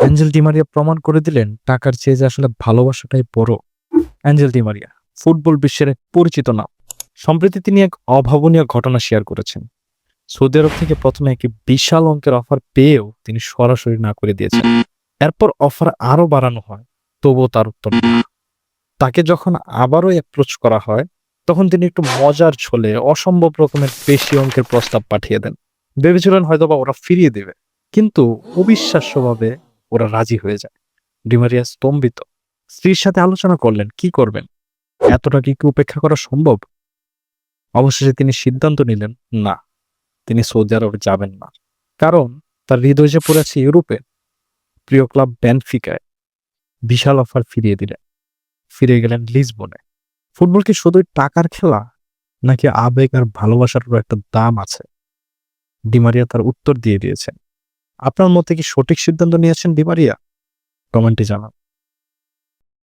Angel Di Maria প্রমাণ করে দিলেন টাকার চেয়ে যে আসলে ভালোবাসাটাই বড়। অ্যাঞ্জেল ডি মারিয়া ফুটবল বিশ্বের এক পরিচিত নাম। সম্প্রতি তিনি এক অভাবনীয় ঘটনা শেয়ার করেছেন। সৌদি আরব থেকে প্রথমে একটি বিশাল অঙ্কের অফার পেয়েও তিনি সরাসরি না করে দিয়েছেন। এরপর অফার আরো বাড়ানো হয়, তবুও তার উত্তর না। তাকে যখন আবারও অ্যাপ্রোচ করা হয়, তখন তিনি একটু মজার ছলে অসম্ভব রকমের বেশি অঙ্কের প্রস্তাব পাঠিয়ে দেন। ভেবেছিলেন হয়তোবা ওরা ফিরিয়ে দেবে, কিন্তু অবিশ্বাস্যভাবে ওরা রাজি হয়ে যায়। ডিমারিয়া স্তম্ভিত। স্ত্রীর সাথে আলোচনা করলেন কি করবেন, এতটা কি উপেক্ষা করা সম্ভব? অবশেষে তিনি সিদ্ধান্ত নিলেন না, তিনি সৌদি আরবে যাবেন না। কারণ তার হৃদয় যে পড়ে আছে ইউরোপে, প্রিয় ক্লাব বেনফিকায়। বিশাল অফার ফিরিয়ে দিলেন। ফিরে গেলেন লিসবনে। ফুটবল কি শুধুই টাকার খেলা, নাকি আবেগ আর ভালোবাসারও একটা দাম আছে? ডিমারিয়া তার উত্তর দিয়ে দিয়েছেন। আপনার মতে কি সঠিক সিদ্ধান্ত নিয়েছেন ডিমারিয়া? কমেন্টে জানান।